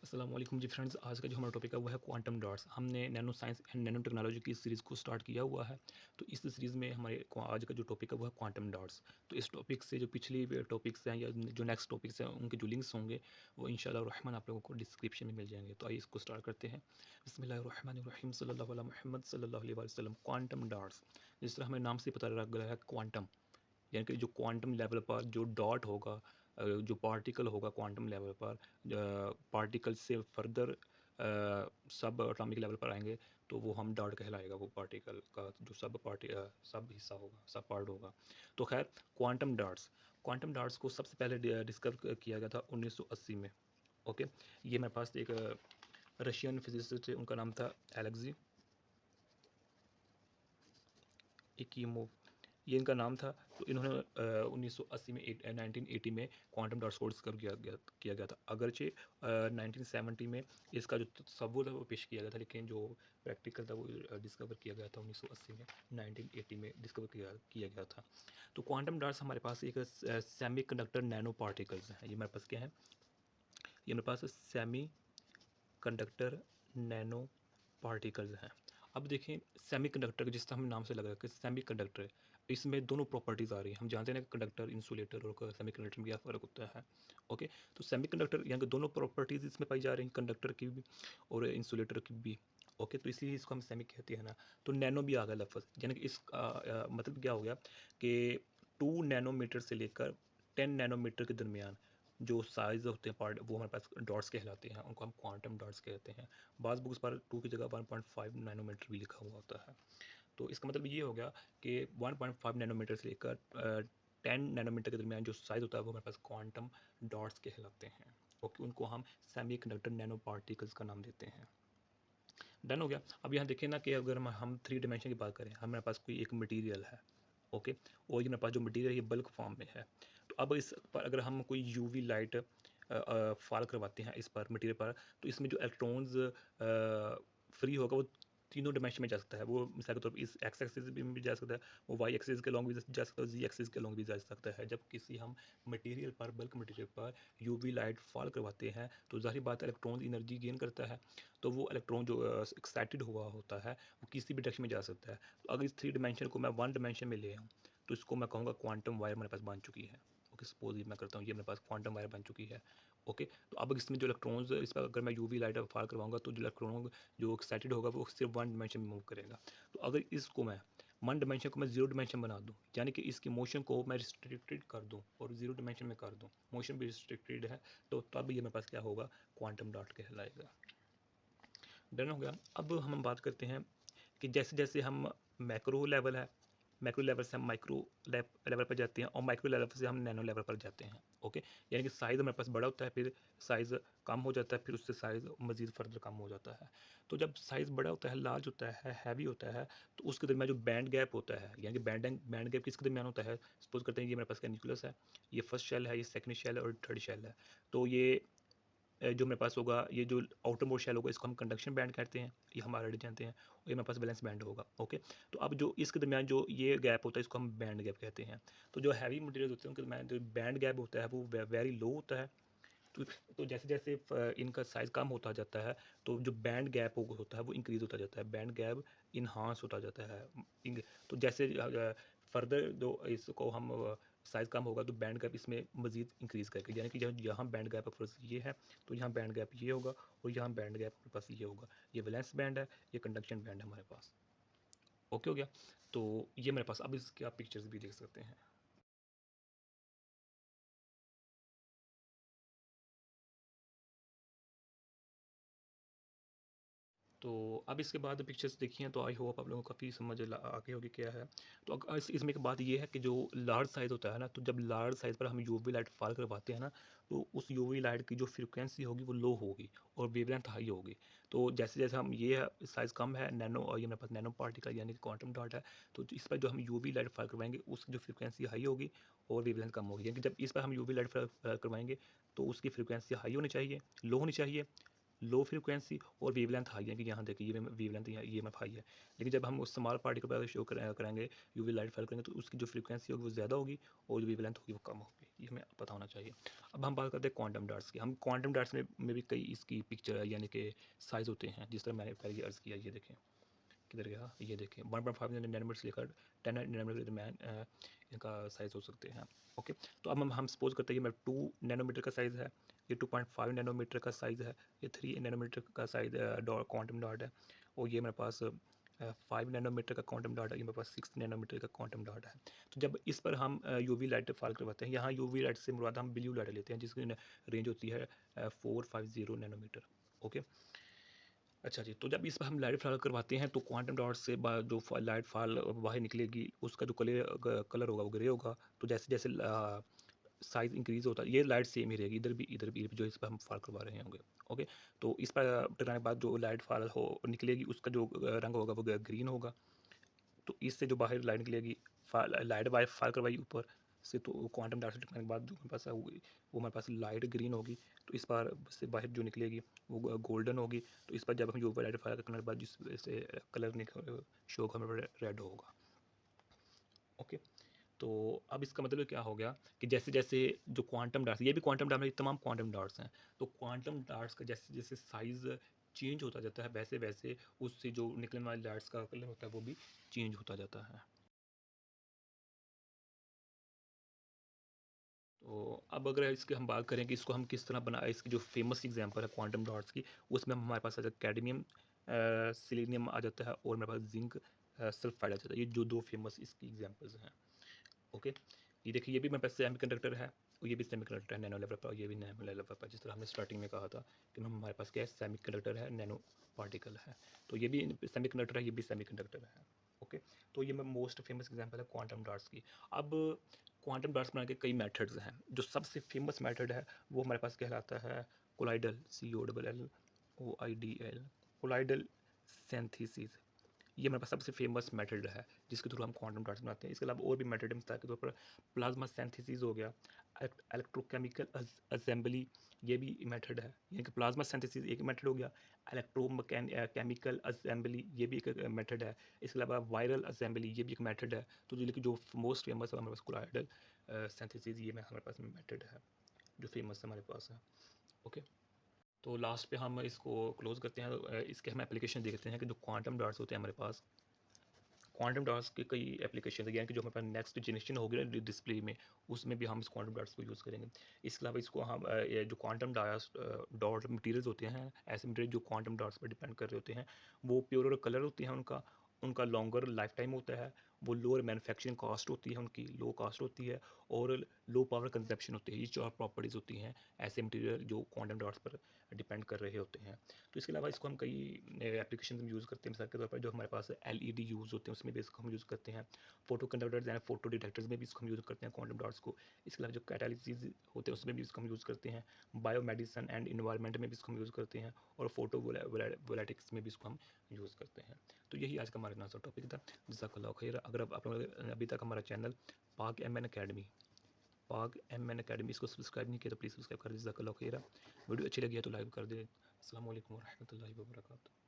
अस्सलाम वालेकुम जी फ्रेंड्स। आज का जो हमारा टॉपिक है वो है क्वांटम डॉट्स। हमने nano science and nano technology की सीरीज़ को स्टार्ट किया हुआ है। तो इस सीरीज़ में हमारे आज का जो टॉपिक है वो है क्वांटम डॉट्स। तो इस टॉपिक से जो पिछली टॉपिक्स हैं या जो नेक्स्ट टॉपिक्स हैं उनके जो लिंक्स होंगे वो इंशाल्लाह रहमान आप लोगों को डिस्क्रिप्शन में मिल जाएंगे। तो आइए इसको स्टार्ट करते हैं। बिस्मिल्लाहिर्रहमानिर्रहीम सल्लल्लाहु अला मुहम्मद सल्लल्लाहु अलैहि वसल्लम। क्वांटम डॉट्स, जिस तरह हमें नाम से पता लग रहा है क्वांटम, यानी कि जो क्वांटम लेवल पर जो डॉट होगा, जो पार्टिकल होगा क्वांटम लेवल पर, पार्टिकल से फर्दर सब एटॉमिक लेवल पर आएंगे तो वो हम डॉट कहलाएगा। वो पार्टिकल का जो सब हिस्सा होगा, सब पार्ट होगा। तो खैर, क्वांटम डॉट्स को सबसे पहले डिस्कवर किया गया था 1980 में। ओके, ये मेरे पास एक रशियन फिजिसिस्ट थे, उनका नाम था एलेक्जी इकीमोव, ये इनका नाम था। तो इन्होंने 1980 में 1980 में क्वांटम डॉट्स को डिस्कवर किया गया था। अगरचे 1970 में इसका जो तसव्वुर है वो पेश किया गया था, लेकिन जो प्रैक्टिकल था वो डिस्कवर किया गया था 1980 में। 1980 में डिस्कवर किया गया था। तो क्वांटम डॉट्स हमारे पास एक सेमी कंडक्टर नैनो पार्टिकल्स हैं। ये हमारे पास क्या है? ये मेरे पास सेमी कंडक्टर नैनो पार्टिकल्स हैं। अब देखें, सेमीकंडक्टर जिस तरह हम नाम से लगा कि सेमीकंडक्टर है, इसमें दोनों प्रॉपर्टीज़ आ रही हैं। हम जानते हैं ना कि कंडक्टर, इंसुलेटर और सेमीकंडक्टर में क्या फ़र्क होता है। ओके, तो सेमीकंडक्टर यानी कि दोनों प्रॉपर्टीज़ इसमें पाई जा रही हैं, कंडक्टर की भी और इंसुलेटर की भी। ओके, तो इसलिए इसको हम सेमी कहते हैं ना। तो नैनो भी आ गया लफ्ज़, यानी कि इसका मतलब क्या हो गया कि 2 नैनोमीटर से लेकर 10 नैनोमीटर के दरमियान जो साइज़ होते हैं पार्ट, वो हमारे पास डॉट्स कहलाते हैं। उनको हम क्वांटम डॉट्स कहते हैं। बाज़ बुक्स पर 2 की जगह 1.5 नैनोमीटर भी लिखा हुआ होता है। तो इसका मतलब ये हो गया कि 1.5 नैनोमीटर से लेकर 10 नैनोमीटर के दरमियान जो साइज़ होता है वो हमारे पास क्वांटम डॉट्स कहलाते हैं। ओके, उनको हम सेमी कंडक्टर नैनो पार्टिकल्स का नाम देते हैं। डन हो गया। अब यहाँ देखें ना कि अगर हम 3 डायमेंशन की बात करें, हमारे पास कोई एक मटेरियल है। ओके, और ये मेरे पास जो मटेरियल है ये बल्क फॉर्म में है। तो अब इस पर अगर हम कोई यूवी लाइट फॉल करवाते हैं इस पर मटेरियल पर, तो इसमें जो इलेक्ट्रॉन्स फ्री होगा वो तीनों डायमेंशन में जा सकता है। वो मिसाल के तौर पर इस एक्स एक्सिस में भी जा सकता है, वो वाई एक्सिस के लॉन्ग भी जा सकता है, जी एक्सिस के लॉन्ग भी जा सकता है। जब किसी हम मटेरियल पर, बल्क मटेरियल पर यूवी लाइट फॉल करवाते हैं तो ज़ाहिर बात है इलेक्ट्रॉन एनर्जी गेन करता है। तो वो इलेक्ट्रॉन जो एक्साइटेड हुआ होता है वो किसी भी डायरेक्शन में जा सकता है। तो अगर इस 3 डायमेंशन को मैं 1 डायमेंशन में ले आऊँ तो इसको मैं कहूँगा क्वांटम वायर मेरे पास बन चुकी है। ओके, सपोज ये मैं करता हूँ, ये मेरे पास क्वांटम वायर बन चुकी है। ओके, तो अब इसमें जो इलेक्ट्रॉन्स, इस पर अगर मैं यूवी लाइट फायर करवाऊंगा तो जो इलेक्ट्रॉन जो एक्साइटेड होगा वो सिर्फ 1 डायमेंशन में मूव करेगा। तो अगर इसको मैं 1 डायमेंशन को मैं 0 डायमेंशन बना दूँ, यानी कि इसकी मोशन को मैं रिस्ट्रिक्टेड कर दूँ और 0 डायमेंशन में कर दूँ, मोशन भी रिस्ट्रिक्टेड है, तो तब ये मेरे पास क्या होगा? क्वांटम डॉट कहलाएगा। डन हो गया। अब हम बात करते हैं कि जैसे जैसे हम मैक्रो लेवल है, मैक्रो लेवल से हम माइक्रो लेवल पर जाते हैं और माइक्रो लेवल से हम नैनो लेवल पर जाते हैं। ओके, यानी कि साइज़ हमारे पास बड़ा होता है, फिर साइज़ कम हो जाता है, फिर उससे साइज़ मज़ीद फर्दर कम हो जाता है। तो जब साइज़ बड़ा होता है, लार्ज होता है, हैवी होता है, तो उसके दरमियान जो बैंड गैप होता है, यानी कि बैंड गैप किसके दरमियान होता है? सपोज करते हैं ये मेरे पास का न्यूक्लियस है, ये फर्स्ट शेल है, ये सेकंड शेल है और थर्ड शेल है। तो ये जो मेरे पास होगा, ये जो आउटर मोस्ट शेल होगा इसको हम कंडक्शन बैंड कहते हैं, ये हम ऑलरेडी जानते हैं। और ये मेरे पास वैलेंस बैंड होगा। ओके, तो अब जो इसके दरमियान जो ये गैप होता है इसको हम बैंड गैप कहते हैं। तो जो हैवी मटेरियल होते हैं उनके दरमियान जो बैंड गैप होता है वो वेरी लो होता है। तो जैसे जैसे इनका साइज़ कम होता जाता है तो जो बैंड गैप होता है वो इंक्रीज़ होता जाता है, बैंड गैप इन्हांस होता जाता है। तो जैसे फर्दर जो इसको हम साइज़ कम होगा तो बैंड गैप इसमें मज़ीद इंक्रीज़ करके, यानी कि यहाँ बैंड गैप फर्स्ट ये है तो यहाँ बैंड गैप ये होगा और यहाँ बैंड गैप हमारे पास ये होगा। ये वैलेंस बैंड है, ये कंडक्शन बैंड है हमारे पास। ओके हो गया। तो ये मेरे पास, अब इसके आप पिक्चर्स भी देख सकते हैं। तो अब इसके बाद पिक्चर्स देखी हैं तो आई होप आप लोगों को काफ़ी समझ आगे होगी क्या है। तो इसमें एक बात ये है कि जो लार्ज साइज़ होता है ना, तो जब लार्ज साइज़ पर हम यूवी लाइट फाल करवाते हैं ना, तो उस यूवी लाइट की जो फ्रीक्वेंसी होगी वो लो होगी और वेवलेंथ हाई होगी। तो जैसे जैसे हम ये साइज़ कम है, नैनो, और ये मेरे पास नैनो पार्टिकल यानी कि क्वांटम डॉट है, तो इस पर जो हम यूवी लाइट फाल करवाएंगे उसकी जो फ्रीक्वेंसी हाई होगी और वेवलेंथ कम होगी। यानी कि जब इस पर हम यूवी लाइट करवाएंगे तो उसकी फ्रीक्वेंसी हाई होनी चाहिए, लो होनी चाहिए, लो फ्रीक्वेंसी और वेवलेंथ हाई है कि यहाँ देखिए ये वेवलेंथ यहाँ EMF हाई है। लेकिन जब हम उस स्मॉल पार्टिकल पर शो करेंगे यूवी लाइट फाइल करेंगे तो उसकी जो फ्रीक्वेंसी होगी वो ज़्यादा होगी और जो वेवलेंथ होगी वो कम होगी, ये हमें पता होना चाहिए। अब हम बात करते हैं क्वांटम डॉट्स की। हम क्वांटम डॉट्स में भी कई इसकी पिक्चर यानी कि साइज़ होते हैं, जिस तरह मैंने पहले अर्ज़ किया। ये देखें किधर गया, ये देखें 1.5 नैनोमीटर से लेकर 10 नैनोमीटर के दरमियान इनका साइज़ हो सकते हैं। ओके, तो अब हम सपोज करते हैं कि मैं 2 नैनोमीटर का साइज़ है, ये 2.5 नैनोमीटर का साइज़ है, ये 3 नैनोमीटर का साइज़ क्वांटम डॉट है, और ये मेरे पास 5 नैनोमीटर का क्वांटम डॉट है, ये मेरे पास 6 नैनोमीटर का क्वांटम डॉट है। तो जब इस पर हम यूवी लाइट फाल करवाते हैं, यहाँ यूवी लाइट से मुराद हम ब्लू लाइट लेते हैं जिसकी रेंज होती है 450 नैनोमीटर। ओके, अच्छा जी, तो जब इस पर हम लाइट फाल करवाते हैं तो क्वांटम डॉट से जो लाइट फाल बाहर निकलेगी उसका जो कलर होगा वो ग्रे होगा। तो जैसे जैसे साइज़ इंक्रीज़ होता है, ये लाइट सेम ही रहेगी इधर भी जो इस पर हम फाल करवा रहे होंगे। ओके, तो इस पर टकराने के बाद जो लाइट फाल हो निकलेगी उसका जो रंग होगा वो ग्रीन होगा। तो इससे जो बाहर लाइट निकलेगी, लाइट वाइट फाल करवाई ऊपर से, तो क्वांटम डॉट से टकराने के बाद जो मेरे पास होगी वो हमारे पास लाइट ग्रीन होगी। तो इस बार से बाहर जो निकलेगी वो गोल्डन होगी। तो इस पर जब हम यूवी लाइट फायर करने के बाद जिस वजह से कलर शो होगा हमें रेड होगा। ओके, तो अब इसका मतलब क्या हो गया कि जैसे जैसे जो क्वांटम डॉट्स, ये भी क्वांटम डॉट में तमाम क्वांटम डॉट्स हैं, तो क्वांटम डॉट्स का जैसे जैसे साइज़ चेंज होता जाता है वैसे वैसे उससे जो निकलने वाले डॉट्स का कलर होता है वो भी चेंज होता जाता है। तो अब अगर इसकी हम बात करें कि इसको हम किस तरह बना, इसकी जो फेमस एग्जांपल है क्वांटम डॉट्स की, उसमें हमारे पास आ जाता है कैडमियम, सिलीनियम आ जाता है, और मेरे पास जिंक सल्फाइड आ जाता है। ये जो दो फेमस इसकी एग्जांपल्स हैं। ओके, ये देखिए ये भी मेरे पास सेमीकंडक्टर है और ये भी सेमीकंडक्टर है नैनो लेवल पर, और ये भी नैनो लेवल पर, जिस तरह हमने स्टार्टिंग में कहा था कि हमारे पास क्या है, सेमीकंडक्टर है, नैनो पार्टिकल है। तो ये भी सेमीकंडक्टर है, ये भी सेमीकंडक्टर है। ओके, तो ये मोस्ट फेमस एग्जांपल है क्वांटम डॉट्स की। अब क्वांटम डॉट्स बनाने के कई मेथड्स हैं, जो सबसे फेमस मेथड है वो हमारे पास कहलाता है कोलाइडल, COLLOIDL, कोलाइडल सिंथेसिस। ये मेरे पास सबसे फेमस मेथड है जिसके थ्रू हम क्वांटम डॉट्स बनाते हैं। इसके अलावा और भी मेथड है, मिसाल के तौर पर प्लाज्मा सिंथेसिस हो गया, इलेक्ट्रोकेमिकल असेंबली, ये भी मेथड है। यानी कि प्लाज्मा सिंथेसिस एक मेथड हो गया, इलेक्ट्रोकेमिकल असेंबली ये भी एक मेथड है। इसके अलावा वायरल असेंबली ये भी एक मेथड है। तो लेकिन जो मोस्ट फेमस है हमारे पास कोलाइडल सिंथेसिस, ये हमारे पास मेथड है जो फेमस हमारे पास है। ओके, तो लास्ट पे हम इसको क्लोज करते हैं। तो इसके हम एप्लीकेशन देखते हैं कि जो क्वांटम डॉट्स होते हैं हमारे पास, क्वांटम डॉट्स के कई एप्लीकेशन है, यानी कि जो हमारे पास नेक्स्ट जनरेशन होगी ना डिस्प्ले में, उसमें भी हम इस क्वांटम डॉट्स को यूज़ करेंगे। इसके अलावा इसको हम ये जो क्वांटम डॉट मटेरियल्स होते हैं, ऐसे मटेरियल जो क्वांटम डॉट्स पर डिपेंड कर रहे होते हैं, वो प्योर कलर होते हैं उनका, उनका लॉन्गर लाइफ टाइम होता है, वो लोअर मैन्युफैक्चरिंग कॉस्ट होती है, उनकी लो कॉस्ट होती है, और लो पावर कंजप्शन होती है। ये चार प्रॉपर्टीज़ होती हैं ऐसे मटेरियल जो क्वांटम डॉट्स पर डिपेंड कर रहे होते हैं। तो इसके अलावा इसको हम कई एप्लीकेशन में यूज़ करते हैं। मिसाल के तौर पर जो हमारे पास LED यूज़ होते हैं उसमें भी इसको हम यूज़ करते हैं। Photo conductors and photo detectors में भी इसको हम यूज़ करते हैं क्वांटम डॉट्स को। इसके अलावा जो कैटालिसिस होते हैं उसमें भी इसको हम यूज़ करते हैं। बायो मेडिसन एंड इन्वायरमेंट में भी इसको हम यूज़ करते हैं, और फोटो वोलेटिक्स में भी इसको हम यूज़ करते हैं। तो यही आज का हमारा इतना सा टॉपिक था। जज़ाकल्लाह खैर। अगर आप लोगों ने अभी तक हमारा चैनल पाक MN अकेडमी इसको सब्सक्राइब नहीं किया तो प्लीज़ सब्सक्राइब कर दीजिए। जज़ाकल्लाह खैर। वीडियो अच्छी लगी है तो लाइक कर दें। अस्सलाम वालेकुम वरहमतुल्लाहि वबरकातुहू।